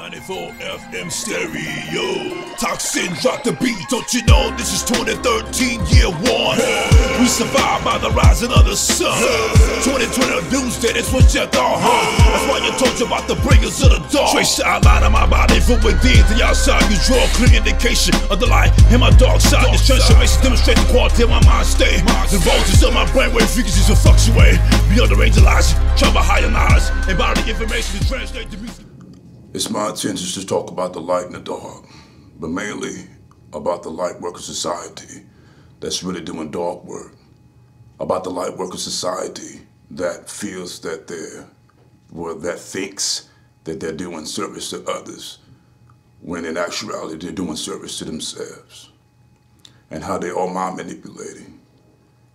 94 FM stereo. Toxin, drop the beat. Don't you know this is 2013 year one? We survived by the rising of the sun. 2020 doomsday, that's what you thought, That's why you told you about the bringers of the dark. Trace the outline of my body from within to the outside. You draw a clear indication of the light in my dark side. This transformation demonstrates the quality of my mind state. The voltage of my brainwave frequencies will fluctuate beyond the range of logic. Travel higher knowledge and body information to translate the music. It's my intention to talk about the light and the dark, but mainly about the light worker society that's really doing dark work. About the light worker society that feels that that thinks that they're doing service to others, when in actuality they're doing service to themselves. And how they are mind manipulating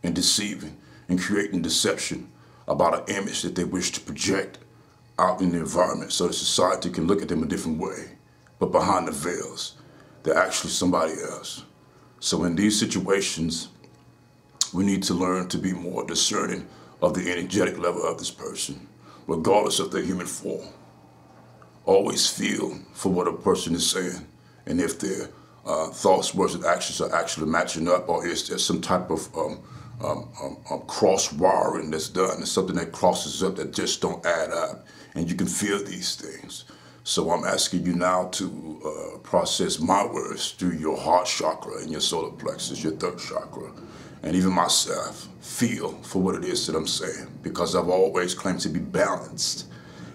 and deceiving and creating deception about an image that they wish to project out in the environment so the society can look at them a different way. But behind the veils, they're actually somebody else. So in these situations, we need to learn to be more discerning of the energetic level of this person, regardless of their human form. Always feel for what a person is saying, and if their thoughts, words, and actions are actually matching up, or is there some type of cross-wiring that's done. It's something that crosses up that just don't add up. And you can feel these things. So I'm asking you now to process my words through your heart chakra and your solar plexus, your third chakra. And even myself, feel for what it is that I'm saying. Because I've always claimed to be balanced.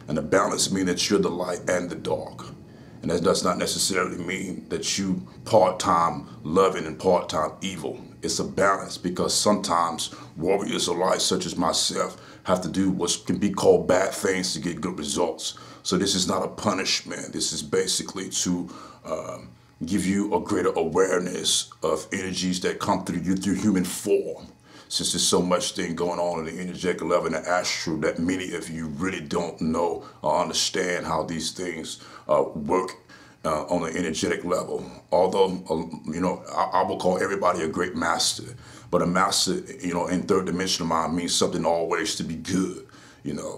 And the balance means that you're the light and the dark. And that does not necessarily mean that you part-time loving and part-time evil. It's a balance, because sometimes warriors of light, such as myself, have to do what can be called bad things to get good results. So this is not a punishment. This is basically to give you a greater awareness of energies that come through you through human form. Since there's so much thing going on in the energetic level and the astral that many of you really don't know or understand how these things work on the energetic level. Although, I will call everybody a great master, but a master, in third dimensional mind means something always to be good,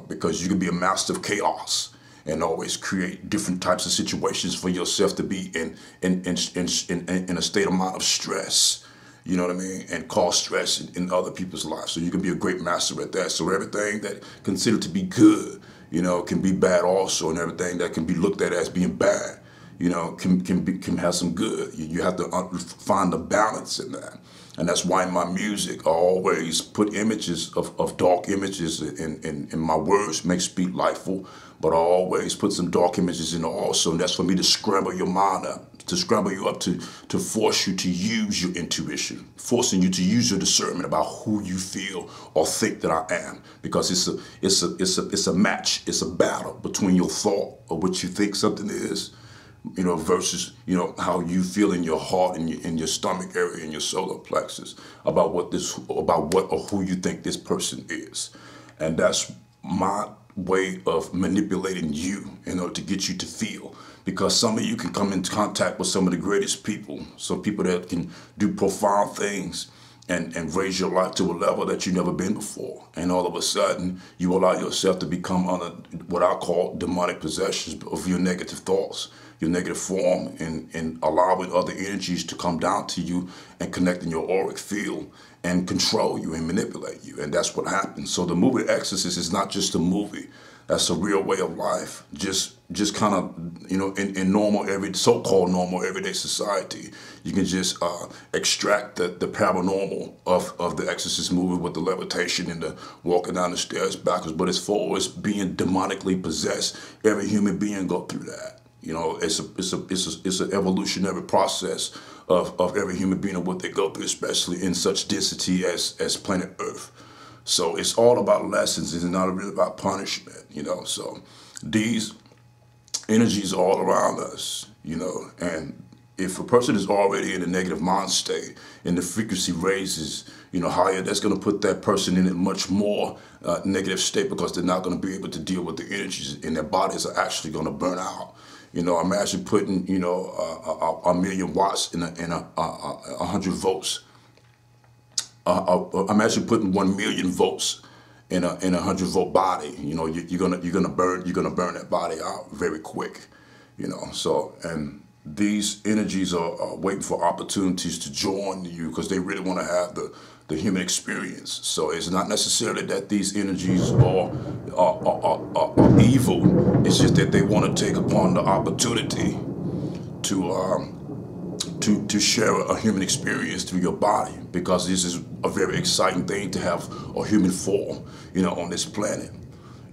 because you can be a master of chaos and always create different types of situations for yourself to be in a state of mind of stress. You know what I mean? And cause stress in other people's lives. So you can be a great master at that. So everything that considered to be good, can be bad also. And everything that can be looked at as being bad, can have some good. You have to find the balance in that. And that's why in my music I always put images of dark images in my words, make speak lightful, but I always put some dark images in also. And that's for me to scramble your mind up, to scramble you up, to force you to use your intuition, forcing you to use your discernment about who you feel or think that I am. Because it's a match, it's a battle between your thought of what you think something is, versus, how you feel in your heart and in your stomach area and your solar plexus about what or who you think this person is. And that's my way of manipulating you in order to get you to feel. Because some of you can come into contact with some of the greatest people, some people that can do profound things and raise your life to a level that you've never been before. And all of a sudden, you allow yourself to become under what I call demonic possessions of your negative thoughts, your negative form, and allowing other energies to come down to you and connect in your auric field and control you and manipulate you. And that's what happens. So the movie Exorcist is not just a movie. That's a real way of life. Just kind of, in normal, so-called normal everyday society, you can just extract the paranormal of the Exorcist movie with the levitation and the walking down the stairs backwards. But as far as being demonically possessed, every human being go through that. It's an evolutionary process of every human being and what they go through, especially in such density as planet Earth. So it's all about lessons. It's not really about punishment, So these energies are all around us, And if a person is already in a negative mind state and the frequency raises, higher, that's going to put that person in a much more negative state, because they're not going to be able to deal with the energies, and their bodies are actually going to burn out. Imagine putting, a million watts in a 100 volts. Imagine putting 1 million volts in a 100-volt body. You're gonna burn that body out very quick. So, and these energies are waiting for opportunities to join you because they really want to have the human experience. So it's not necessarily that these energies are evil. It's just that they want to take upon the opportunity to share a human experience through your body, because this is a very exciting thing to have a human form, on this planet,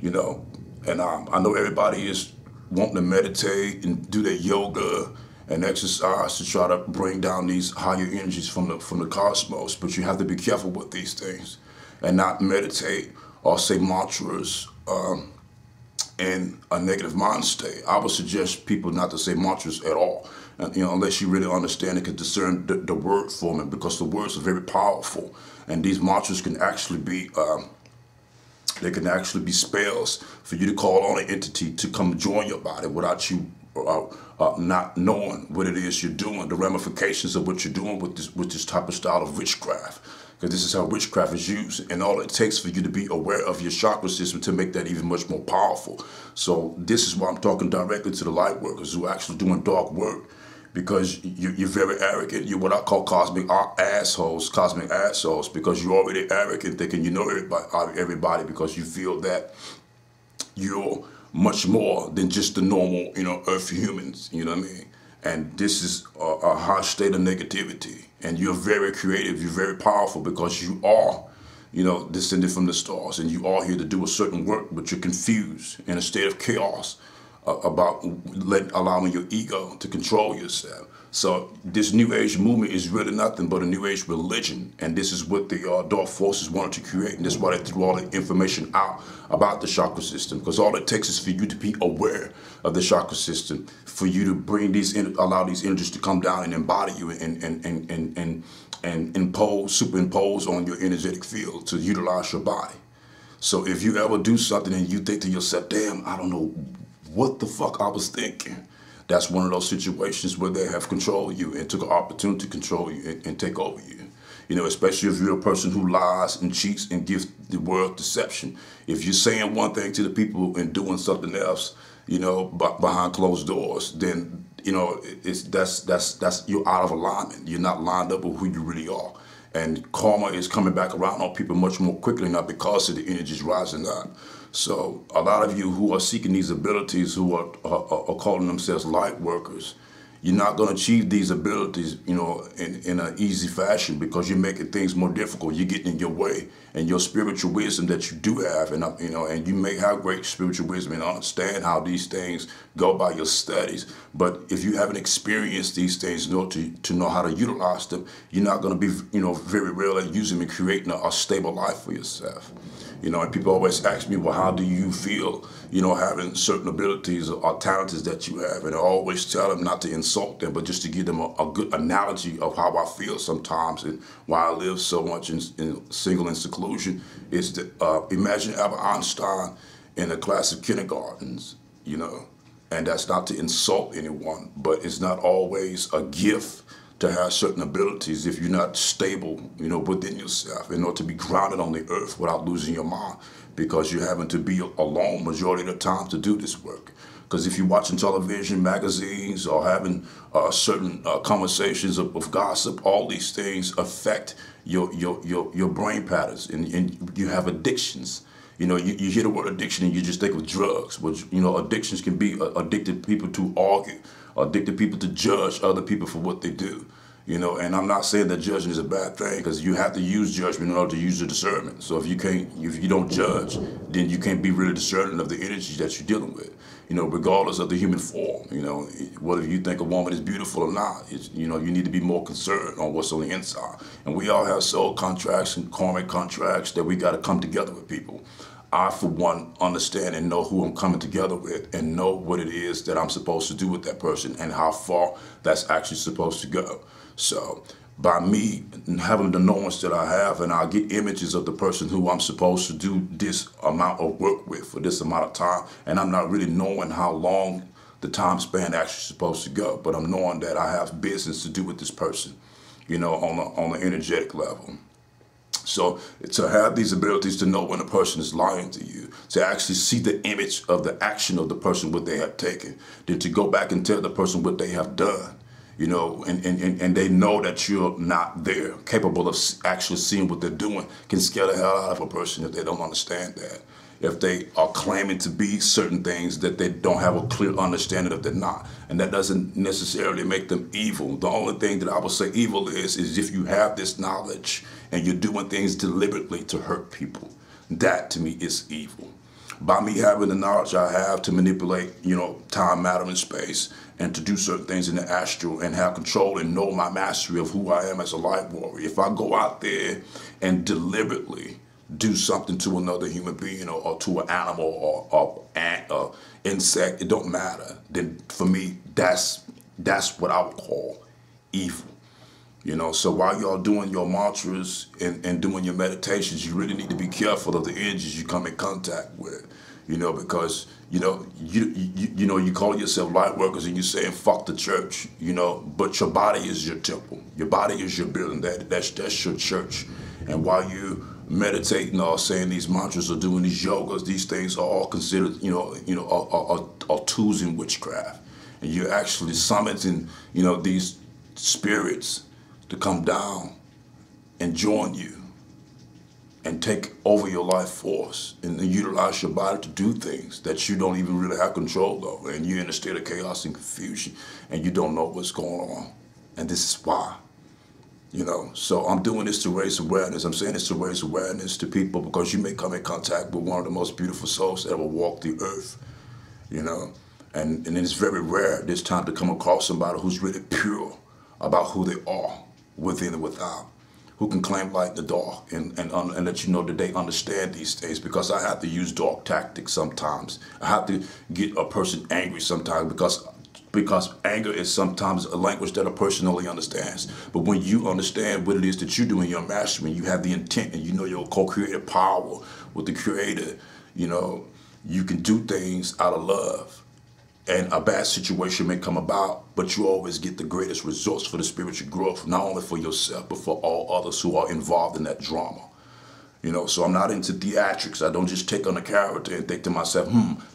And I know everybody is wanting to meditate and do their yoga and exercise to try to bring down these higher energies from the cosmos, but you have to be careful with these things and not meditate or say mantras in a negative mind state. I would suggest people not to say mantras at all, unless you really understand and can discern the word form, because the words are very powerful, and these mantras can actually be they can actually be spells for you to call on an entity to come join your body without you not knowing what it is you're doing, the ramifications of what you're doing with this type of style of witchcraft. Because this is how witchcraft is used, and all it takes for you to be aware of your chakra system to make that even much more powerful. So this is why I'm talking directly to the light workers who are actually doing dark work, because you're very arrogant. You're what I call cosmic assholes, because you're already arrogant, thinking you know everybody, because you feel that you're much more than just the normal, earth humans, you know what I mean? And this is a high state of negativity. And you're very creative, you're very powerful, because you are, descended from the stars, and you are here to do a certain work, but you're confused in a state of chaos about allowing your ego to control yourself. So this New Age movement is really nothing but a New Age religion, and this is what the dark forces wanted to create, and that's why they threw all the information out about the chakra system, because all it takes is for you to be aware of the chakra system, for you to bring allow these energies to come down and embody you and superimpose on your energetic field to utilize your body. So if you ever do something and you think to yourself, damn, I don't know what the fuck I was thinking, that's one of those situations where they have controlled you and took an opportunity to control you and take over you. Especially if you're a person who lies and cheats and gives the world deception. If you're saying one thing to the people and doing something else, behind closed doors, then that's you're out of alignment. You're not lined up with who you really are. And karma is coming back around on people much more quickly now because of the energies rising up. So a lot of you who are seeking these abilities, who are calling themselves light workers, you're not going to achieve these abilities, in an easy fashion, because you're making things more difficult. You're getting in your way, and your spiritual wisdom that you do have, and you may have great spiritual wisdom and understand how these things go by your studies. But if you haven't experienced these things in order to know how to utilize them, you're not going to be, very real at using them and creating a stable life for yourself. And people always ask me, well, how do you feel, having certain abilities or talents that you have? And I always tell them not to insult them, but just to give them a good analogy of how I feel sometimes, and why I live so much in single and seclusion, is that imagine Albert Einstein in a class of kindergartens, and that's not to insult anyone, but it's not always a gift to have certain abilities if you're not stable, within yourself, in order to be grounded on the earth without losing your mind, because you're having to be alone majority of the time to do this work. Because if you're watching television, magazines, or having certain conversations of gossip, all these things affect your brain patterns, and you have addictions. You hear the word addiction and you just think of drugs, which, addictions can be addicted people to argue, addicted people to judge other people for what they do. And I'm not saying that judging is a bad thing, because you have to use judgment in order to use your discernment. So if you don't judge, then you can't be really discerning of the energy that you're dealing with, regardless of the human form. Whether you think a woman is beautiful or not, you need to be more concerned on what's on the inside. And we all have soul contracts and karmic contracts that we got to come together with people. I, for one, understand and know who I'm coming together with, and know what it is that I'm supposed to do with that person and how far that's actually supposed to go. So by me having the knowledge that I have, and I get images of the person who I'm supposed to do this amount of work with for this amount of time, and I'm not really knowing how long the time span actually supposed to go, but I'm knowing that I have business to do with this person, on an energetic level. So to have these abilities to know when a person is lying to you, to actually see the image of the action of the person, what they have taken, then to go back and tell the person what they have done, you know, and they know that you're not there, capable of actually seeing what they're doing, can scare the hell out of a person if they don't understand that. If they are claiming to be certain things that they don't have a clear understanding of, they're not. And that doesn't necessarily make them evil. The only thing that I would say evil is if you have this knowledge and you're doing things deliberately to hurt people. That to me is evil. By me having the knowledge I have to manipulate, you know, time, matter, and space, and to do certain things in the astral and have control and know my mastery of who I am as a light warrior. If I go out there and deliberately do something to another human being or to an animal or ant or insect, it don't matter. Then for me, that's what I would call evil. You know, so while y'all doing your mantras and doing your meditations, you really need to be careful of the energies you come in contact with. You know, because you call yourself light workers and you're saying fuck the church. You know, but your body is your temple. Your body is your building. That's your church. And while you meditating or saying these mantras or doing these yogas, these things are all considered, are tools in witchcraft. And you're actually summoning, these spirits to come down and join you and take over your life force and utilize your body to do things that you don't even really have control over. And you're in a state of chaos and confusion and you don't know what's going on. And this is why. So I'm doing this to raise awareness. I'm saying this to raise awareness to people because you may come in contact with one of the most beautiful souls that ever walked the earth, and it's very rare this time to come across somebody who's really pure about who they are, within and without, who can claim light in the dark and let you know that they understand these things, because I have to use dark tactics sometimes. I have to get a person angry sometimes because anger is sometimes a language that a person only understands. But when you understand what it is that you do in your mastery, you have the intent and you know your co-creative power with the Creator, you can do things out of love. And a bad situation may come about, but you always get the greatest results for the spiritual growth, not only for yourself, but for all others who are involved in that drama. So I'm not into theatrics. I don't just take on a character and think to myself,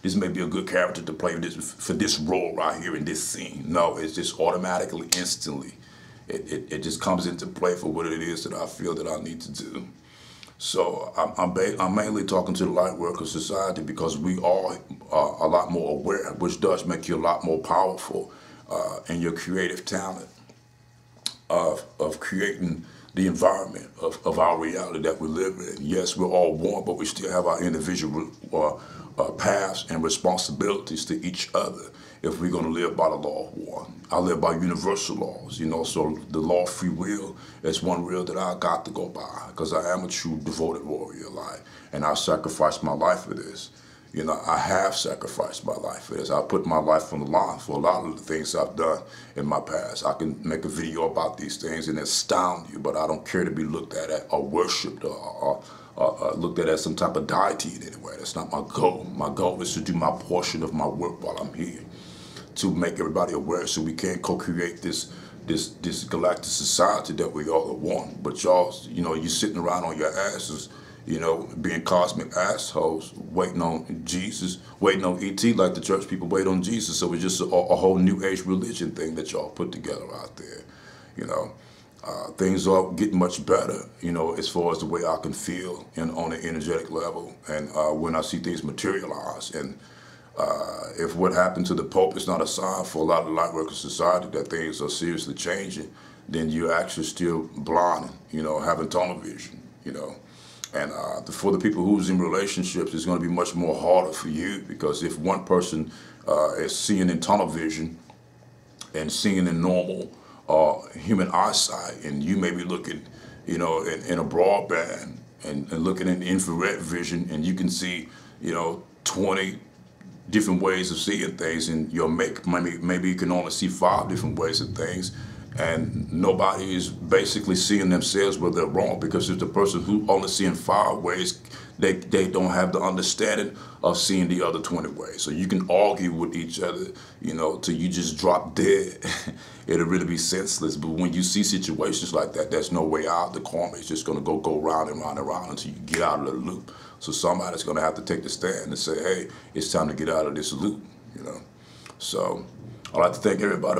this may be a good character to play for this role right here in this scene. No, it's just automatically, instantly. It just comes into play for what it is that I feel that I need to do. So I'm mainly talking to the Light Worker Society because we are a lot more aware, which does make you a lot more powerful in your creative talent of creating the environment of our reality that we live in. Yes, we're all one, but we still have our individual paths and responsibilities to each other if we're going to live by the law of one. I live by universal laws, so the law of free will is one rule that I got to go by because I am a true devoted warrior, and I sacrificed my life for this. I have sacrificed my life for this. I put my life on the line for a lot of the things I've done in my past. I can make a video about these things and astound you, but I don't care to be looked at or worshipped or looked at as some type of deity in any way. That's not my goal. My goal is to do my portion of my work while I'm here, to make everybody aware so we can co-create this galactic society that we all are one. But y'all, you sitting around on your asses, being cosmic assholes, waiting on Jesus, waiting on ET like the church people wait on Jesus. So it's just a whole new age religion thing that y'all put together out there. Things are getting much better, as far as the way I can feel on an energetic level. And when I see things materialize, and if what happened to the Pope is not a sign for a lot of the Lightworker Society that things are seriously changing, then you're actually still blind, having tunnel vision, And for the people who's in relationships, it's going to be much more harder for you, because if one person is seeing in tunnel vision and seeing in normal human eyesight, and you may be looking, in a broadband and looking in infrared vision, and you can see, 20 different ways of seeing things, and maybe you can only see 5 different ways of things, And nobody is basically seeing themselves where they're wrong, because if the person who only seeing 5 ways, they don't have the understanding of seeing the other 20 ways. So you can argue with each other, you know, till you just drop dead. It'll really be senseless. But when you see situations like that, there's no way out. The karma is just gonna go round and round and round until you get out of the loop. So somebody's gonna have to take the stand and say, hey, it's time to get out of this loop, you know. So I'd like to thank everybody